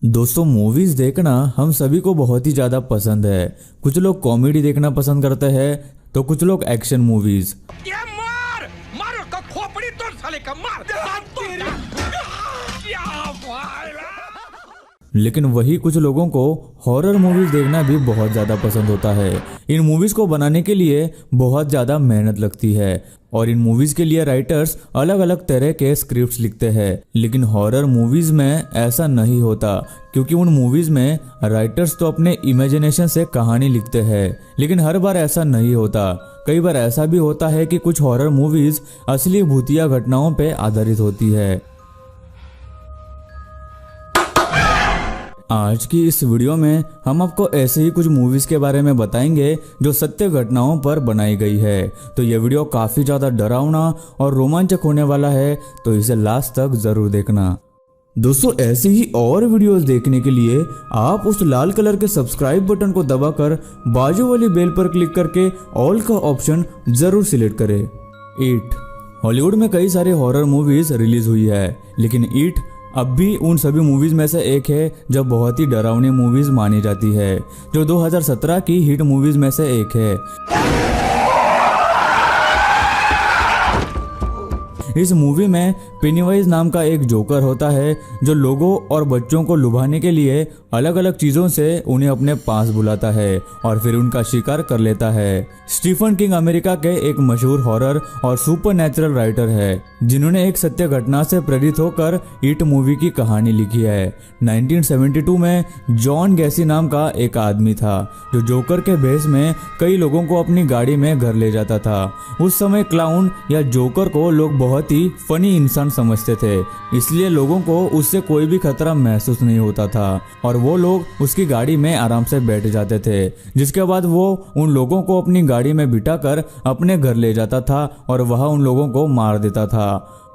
दोस्तों, मूवीज देखना हम सभी को बहुत ही ज्यादा पसंद है। कुछ लोग कॉमेडी देखना पसंद करते हैं तो कुछ लोग एक्शन मूवीज। मार मार उसको, खोपड़ी तोड़ साले का, मार लेकिन वही कुछ लोगों को हॉरर मूवीज देखना भी बहुत ज़्यादा पसंद होता है। इन मूवीज़ को बनाने के लिए बहुत ज़्यादा मेहनत लगती है और इन मूवीज़ के लिए राइटर्स अलग अलग तरह के स्क्रिप्ट्स लिखते हैं। लेकिन हॉरर मूवीज़ में ऐसा नहीं होता, क्योंकि उन मूवीज़ में राइटर्स तो अपने इमेजिनेशन से कहानी लिखते हैं। लेकिन हर बार ऐसा नहीं होता। कई बार ऐसा भी होता है कि कुछ हॉरर मूवीज़ असली भूतिया घटनाओं पर आधारित होती है। आज की इस वीडियो में हम आपको ऐसे ही कुछ मूवीज के बारे में बताएंगे जो सत्य घटनाओं पर बनाई गई है। तो ये वीडियो काफी ज्यादा डरावना और रोमांचक होने वाला है, तो इसे लास्ट तक जरूर देखना। दोस्तों, ऐसे ही और वीडियोस देखने के लिए आप उस लाल कलर के सब्सक्राइब बटन को दबाकर बाजू वाली बेल पर क्लिक करके ऑल का ऑप्शन जरूर सिलेक्ट करें। इट। हॉलीवुड में कई सारे हॉरर मूवीज रिलीज हुई है, लेकिन इट अब भी उन सभी मूवीज में से एक है जो बहुत ही डरावनी मूवीज मानी जाती है, जो 2017 की हिट मूवीज में से एक है। इस मूवी में पेनीवाइज नाम का एक जोकर होता है जो लोगों और बच्चों को लुभाने के लिए अलग अलग चीजों से उन्हें अपने पास बुलाता है और फिर उनका शिकार कर लेता है। स्टीफन किंग अमेरिका के एक मशहूर हॉरर और सुपरनैचुरल राइटर है, जिन्होंने एक सत्य घटना से प्रेरित होकर इट मूवी की कहानी लिखी है। 1972 में जॉन गैसी नाम का एक आदमी था जो जोकर के भेष में कई लोगों को अपनी गाड़ी में घर ले जाता था। उस समय क्लाउन या जोकर को लोग बहुत ही फनी इंसान समझते थे, इसलिए लोगों को उससे कोई भी खतरा महसूस नहीं होता था और वो लोग उसकी गाड़ी में आराम से बैठ जाते थे। जिसके बाद वो उन लोगों को अपनी गाड़ी में बिठाकर अपने घर ले जाता था और वहां उन लोगों को मार देता था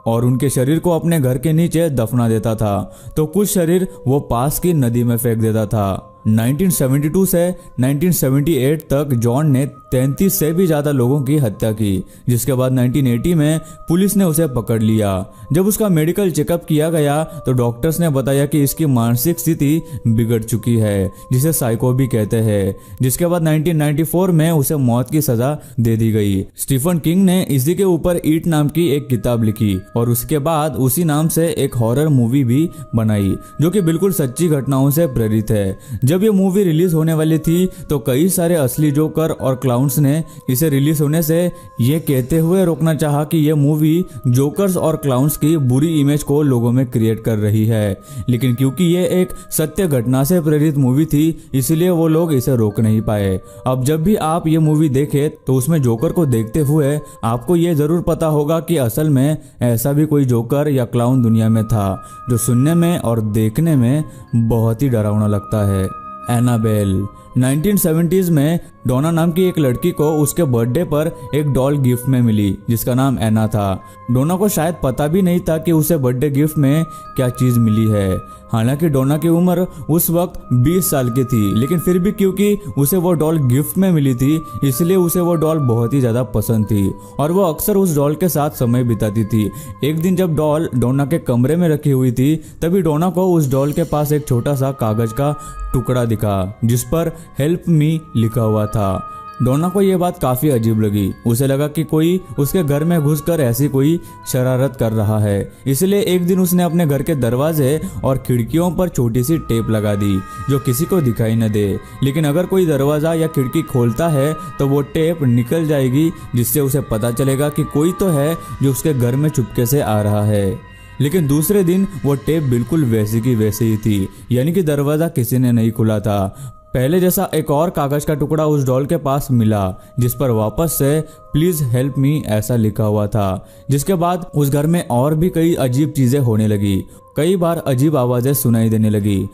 और उनके शरीर को अपने घर के नीचे दफना देता था, तो कुछ शरीर वो पास की नदी में फेंक देता था। 1972 से 1978 तक जॉन ने 33 से भी ज्यादा लोगों की हत्या की, जिसके बाद 1980 में पुलिस ने उसे पकड़ लिया। जब उसका मेडिकल चेकअप किया गया तो डॉक्टर्स ने बताया कि इसकी मानसिक स्थिति बिगड़ चुकी है, जिसे साइको भी कहते हैं। जिसके बाद 1994 में उसे मौत की सजा दे दी गई। स्टीफन किंग ने इसी के ऊपर ईट नाम की एक किताब लिखी और उसके बाद उसी नाम से एक हॉरर मूवी भी बनाई, जो कि बिल्कुल सच्ची घटनाओं से प्रेरित है। जब ये मूवी रिलीज होने वाली थी तो कई सारे असली जोकर और क्लाउन्स ने इसे रिलीज होने से ये कहते हुए रोकना चाहा कि ये मूवी जोकर्स और क्लाउन्स की बुरी इमेज को लोगों में क्रिएट कर रही है, लेकिन क्योंकि ये एक सत्य घटना से प्रेरित मूवी थी इसलिए वो लोग इसे रोक नहीं पाए। अब जब भी आप ये मूवी देखें तो उसमें जोकर को देखते हुए आपको ये जरूर पता होगा कि असल में ऐसा भी कोई जोकर या क्लाउन दुनिया में था, जो सुनने में और देखने में बहुत ही डरावना लगता है। एनाबेल। 1970s में डोना नाम की एक लड़की को उसके बर्थडे पर एक डॉल गिफ्ट में मिली जिसका नाम एना था। डोना को शायद पता भी नहीं था कि उसे बर्थडे गिफ्ट में क्या चीज मिली है। हालांकि डोना की उम्र उस वक्त 20 साल की थी, लेकिन फिर भी क्योंकि उसे वो डॉल गिफ्ट में मिली थी इसलिए उसे वो डॉल बहुत ही ज्यादा पसंद थी और वो अक्सर उस डॉल के साथ समय बिताती थी। एक दिन जब डॉल डोना के कमरे में रखी हुई थी तभी डोना को उस डॉल के पास एक छोटा सा कागज का टुकड़ा दिखा जिस पर हेल्प मी लिखा हुआ था। डोना को यह बात काफी अजीब लगी। उसे लगा कि कोई उसके घर में घुसकर ऐसी कोई शरारत कर रहा है, इसलिए एक दिन उसने अपने घर के दरवाजे और खिड़कियों पर छोटी सी टेप लगा दी जो किसी को दिखाई न दे। लेकिन अगर कोई दरवाजा या खिड़की खोलता है तो वो टेप निकल जाएगी, जिससे उसे पता चलेगा कि कोई तो है जो उसके घर में चुपके से आ रहा है। लेकिन दूसरे दिन वो टेप बिल्कुल वैसी की वैसी ही थी, यानी कि दरवाजा किसी ने नहीं खुला था। पहले जैसा एक और कागज का टुकड़ा उस डॉल के पास मिला जिस पर वापस से प्लीज हेल्प मी ऐसा लिखा हुआ था। जिसके बाद उस घर में और भी कई अजीब चीजें होने लगी। कई बार अजीब आवाजें सुनाई देने लगी।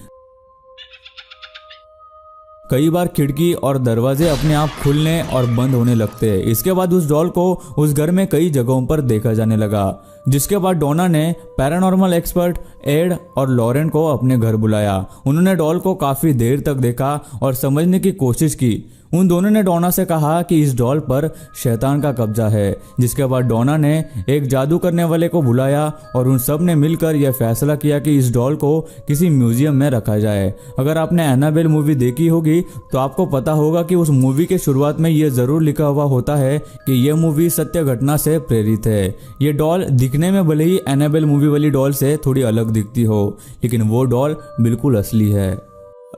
कई बार खिड़की और दरवाजे अपने आप खुलने और बंद होने लगते। इसके बाद उस डॉल को उस घर में कई जगहों पर देखा जाने लगा। जिसके बाद डोना ने पैरानॉर्मल एक्सपर्ट एड और लॉरेन को अपने घर बुलाया। उन्होंने डॉल को काफी देर तक देखा और समझने की कोशिश की। उन दोनों ने डोना से कहा कि इस डॉल पर शैतान का कब्जा है। जिसके बाद डोना ने एक जादू करने वाले को बुलाया और उन सब ने मिलकर यह फैसला किया कि इस डॉल को किसी म्यूजियम में रखा जाए। अगर आपने एनाबेल मूवी देखी होगी तो आपको पता होगा कि उस मूवी के शुरुआत में यह जरूर लिखा हुआ होता है कि यह मूवी सत्य घटना से प्रेरित है। ये डॉल दिखने में भले ही एनाबेल मूवी वाली डॉल से थोड़ी अलग दिखती हो, लेकिन वो डॉल बिल्कुल असली है।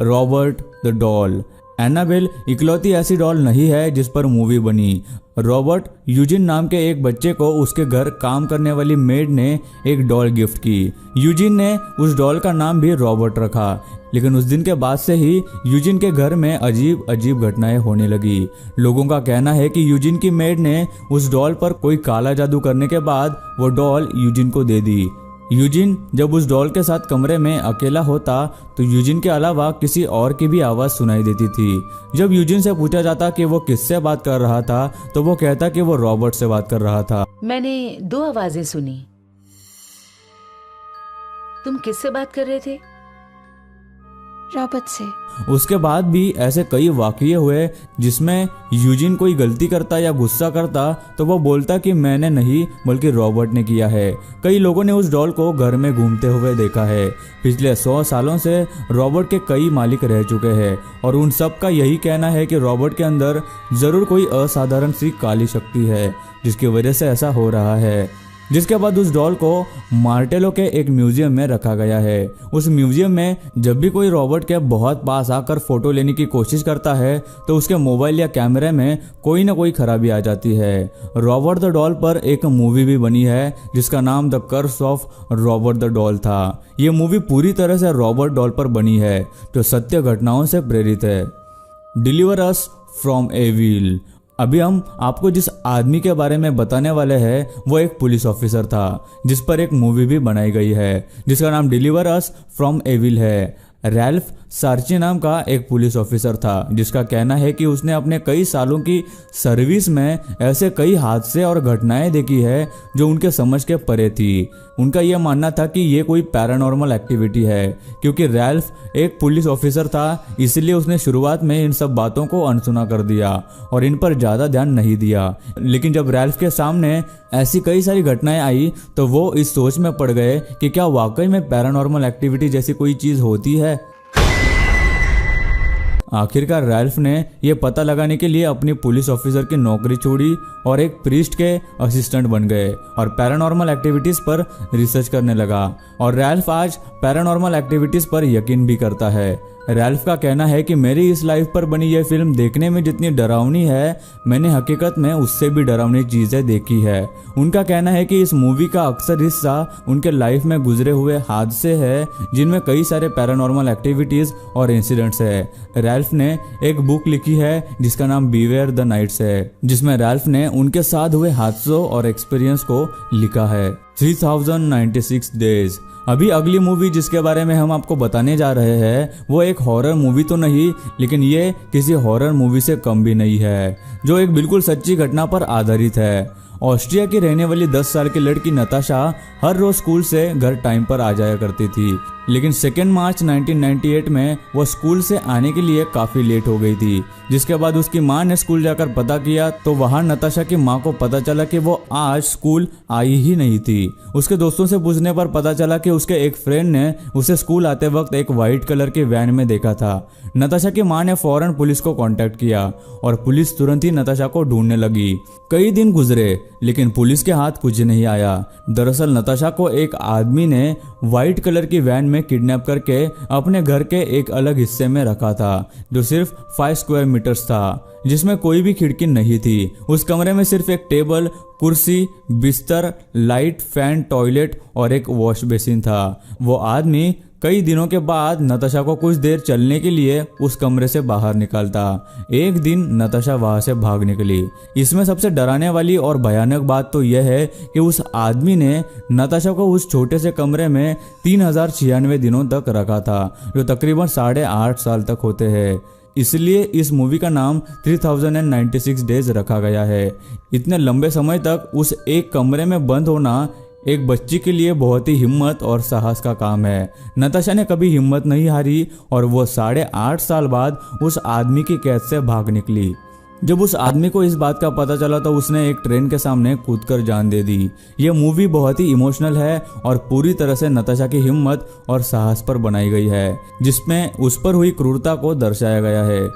Robert the doll. एनाबेल इकलौती ऐसी डॉल नहीं है जिस पर मूवी बनी। रॉबर्ट यूजिन नाम के एक बच्चे को उसके घर काम करने वाली मेड ने एक डॉल गिफ्ट की। यूजिन ने उस डॉल का नाम भी रॉबर्ट रखा। लेकिन उस दिन के बाद से ही यूजिन के घर में अजीब अजीब घटनाएं होने लगी। लोगों का कहना है कि यूजिन की मेड ने उस डॉल पर कोई काला जादू करने के बाद वो डॉल यूजिन को दे दी। यूजिन जब उस डॉल के साथ कमरे में अकेला होता तो यूजिन के अलावा किसी और की भी आवाज सुनाई देती थी। जब यूजिन से पूछा जाता कि वो किससे बात कर रहा था तो वो कहता कि वो रॉबर्ट से बात कर रहा था। मैंने 2 आवाजें सुनी। तुम किससे बात कर रहे थे? रॉबर्ट से। उसके बाद भी ऐसे कई वाकये हुए जिसमें यूजिन कोई गलती करता या गुस्सा करता तो वो बोलता कि मैंने नहीं बल्कि रॉबर्ट ने किया है। कई लोगों ने उस डॉल को घर में घूमते हुए देखा है। पिछले 100 सालों से रॉबर्ट के कई मालिक रह चुके हैं और उन सब का यही कहना है कि रॉबर्ट के अंदर जरूर कोई असाधारण सी काली शक्ति है जिसकी वजह से ऐसा हो रहा है। जिसके बाद उस डॉल को मार्टेलो के एक म्यूजियम में रखा गया है। उस म्यूजियम में जब भी कोई रॉबर्ट के बहुत पास आकर फोटो लेने की कोशिश करता है तो उसके मोबाइल या कैमरे में कोई ना कोई खराबी आ जाती है। रॉबर्ट द डॉल पर एक मूवी भी बनी है जिसका नाम the curse of Robert the doll था। ये मूवी पूरी तरह से रॉबर्ट डॉल पर बनी है जो सत्य घटनाओं से प्रेरित है। Deliver us from evil. अभी हम आपको जिस आदमी के बारे में बताने वाले हैं वो एक पुलिस ऑफिसर था जिस पर एक मूवी भी बनाई गई है जिसका नाम डिलीवर अस फ्रॉम एविल है। रैल्फ सार्ची नाम का एक पुलिस ऑफिसर था जिसका कहना है कि उसने अपने कई सालों की सर्विस में ऐसे कई हादसे और घटनाएं देखी है जो उनके समझ के परे थी। उनका यह मानना था कि ये कोई पैरानॉर्मल एक्टिविटी है। क्योंकि रैल्फ एक पुलिस ऑफिसर था इसलिए उसने शुरुआत में इन सब बातों को अनसुना कर दिया और इन पर ज्यादा ध्यान नहीं दिया। लेकिन जब रैल्फ के सामने ऐसी कई सारी घटनाएं आई तो वो इस सोच में पड़ गए कि क्या वाकई में पैरानॉर्मल एक्टिविटी जैसी कोई चीज होती है। आखिरकार रैल्फ ने यह पता लगाने के लिए अपनी पुलिस ऑफिसर की नौकरी छोड़ी और एक प्रीस्ट के असिस्टेंट बन गए और पैरानॉर्मल एक्टिविटीज पर रिसर्च करने लगा। और रैल्फ आज पैरानॉर्मल एक्टिविटीज पर यकीन भी करता है। रैल्फ का कहना है कि मेरी इस लाइफ पर बनी यह फिल्म देखने में जितनी डरावनी है मैंने हकीकत में उससे भी डरावनी चीजें देखी है। उनका कहना है कि इस मूवी का अक्सर हिस्सा उनके लाइफ में गुजरे हुए हादसे हैं जिनमें कई सारे पैरानॉर्मल एक्टिविटीज और इंसिडेंट्स है। रैल्फ ने एक बुक लिखी है जिसका नाम बीवेयर द नाइट्स है जिसमें रैल्फ ने उनके साथ हुए हादसों और एक्सपीरियंस को लिखा है। 3096 डेज। अभी अगली मूवी जिसके बारे में हम आपको बताने जा रहे हैं वो एक हॉरर मूवी तो नहीं लेकिन ये किसी हॉरर मूवी से कम भी नहीं है जो एक बिल्कुल सच्ची घटना पर आधारित है। ऑस्ट्रिया की रहने वाली 10 साल की लड़की नताशा हर रोज स्कूल से घर टाइम पर आ जाया करती थी। लेकिन 2 मार्च 1998 में वो स्कूल से आने के लिए काफी लेट हो गई थी। जिसके बाद उसकी माँ ने स्कूल जाकर पता किया तो वहाँ नताशा की माँ को पता चला कि वो आज स्कूल आई ही नहीं थी। उसके दोस्तों से पूछने पर पता चला कि उसके एक फ्रेंड ने उसे स्कूल आते वक्त एक व्हाइट कलर की वैन में देखा था। नताशा की माँ ने फौरन पुलिस को कांटेक्ट किया और पुलिस तुरंत ही नताशा को ढूंढने लगी। कई दिन गुजरे लेकिन पुलिस के हाथ कुछ नहीं आया। दरअसल नताशा को एक आदमी ने व्हाइट कलर की वैन में किडनैप करके अपने घर के एक अलग हिस्से में रखा था जो सिर्फ 5 स्क्वायर मीटर्स था जिसमें कोई भी खिड़की नहीं थी। उस कमरे में सिर्फ एक टेबल, कुर्सी, बिस्तर, लाइट, फैन, टॉयलेट और एक वॉश बेसिन था। वो आदमी कई दिनों के बाद नताशा को कुछ देर चलने के लिए उस कमरे से बाहर निकालता। एक दिन नताशा वहां से भाग निकली। इसमें सबसे डराने वाली और भयानक बात तो यह है कि उस आदमी ने नताशा को उस छोटे से कमरे में 3096 दिनों तक रखा था जो तकरीबन 8.5 साल तक होते हैं। इसलिए इस मूवी का नाम 3096 डेज रखा गया है। इतने लंबे समय तक उस एक कमरे में बंद होना एक बच्ची के लिए बहुत ही हिम्मत और साहस का काम है। नताशा ने कभी हिम्मत नहीं हारी और वो 8.5 साल बाद उस आदमी की कैद से भाग निकली। जब उस आदमी को इस बात का पता चला तो उसने एक ट्रेन के सामने कूदकर जान दे दी। ये मूवी बहुत ही इमोशनल है और पूरी तरह से नताशा की हिम्मत और साहस पर बनाई गई है, जिसमें उस पर हुई क्रूरता को दर्शाया गया है।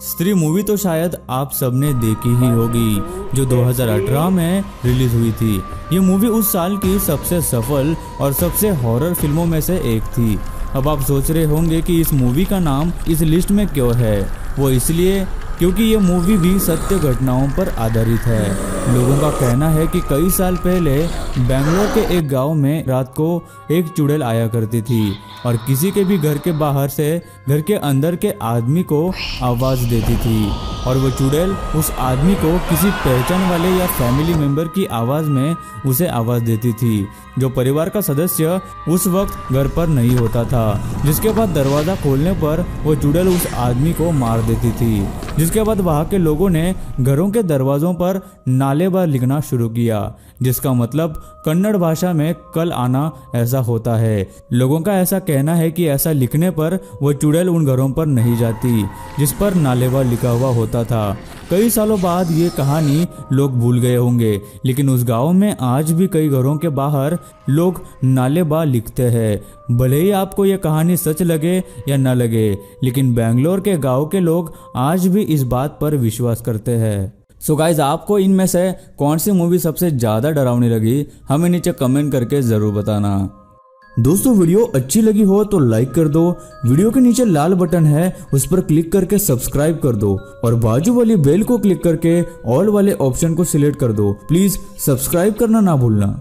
स्त्री मूवी तो शायद आप सबने देखी ही होगी, जो 2018 में रिलीज हुई थी। ये मूवी उस साल की सबसे सफल और सबसे हॉरर फिल्मों में से एक थी। अब आप सोच रहे होंगे कि इस मूवी का नाम इस लिस्ट में क्यों है। वो इसलिए क्योंकि ये मूवी भी सत्य घटनाओं पर आधारित है। लोगों का कहना है कि कई साल पहले बेंगलोर के एक गांव में रात को एक चुड़ैल आया करती थी और किसी के भी घर के बाहर से घर के अंदर के आदमी को आवाज देती थी, और वो चुड़ैल उस आदमी को किसी पहचान वाले या फैमिली मेंबर की आवाज में उसे आवाज देती थी, जो परिवार का सदस्य उस वक्त घर पर नहीं होता था। जिसके बाद दरवाजा खोलने पर वो चुड़ैल उस आदमी को मार देती थी। जिसके बाद वहां के लोगों ने घरों के दरवाजों पर नालेबार लिखना शुरू किया, जिसका मतलब कन्नड़ भाषा में कल आना ऐसा होता है। लोगों का ऐसा कहना है कि ऐसा लिखने पर वो चुड़ैल उन घरों पर नहीं जाती जिस पर नालेबार लिखा हुआ होता था। कई सालों बाद ये कहानी लोग भूल गए होंगे, लेकिन उस गांव में आज भी कई घरों के बाहर लोग नालेबार लिखते हैं। भले ही आपको ये कहानी सच लगे या न लगे, लेकिन बेंगलोर के गांव के लोग आज भी इस बात पर विश्वास करते हैं। सो गाइज, आपको इनमें से कौन सी मूवी सबसे ज्यादा डरावनी लगी, हमें नीचे कमेंट करके जरूर बताना। दोस्तों, वीडियो अच्छी लगी हो तो लाइक कर दो। वीडियो के नीचे लाल बटन है, उस पर क्लिक करके सब्सक्राइब कर दो और बाजू वाली बेल को क्लिक करके ऑल वाले ऑप्शन को सिलेक्ट कर दो। प्लीज सब्सक्राइब करना ना भूलना।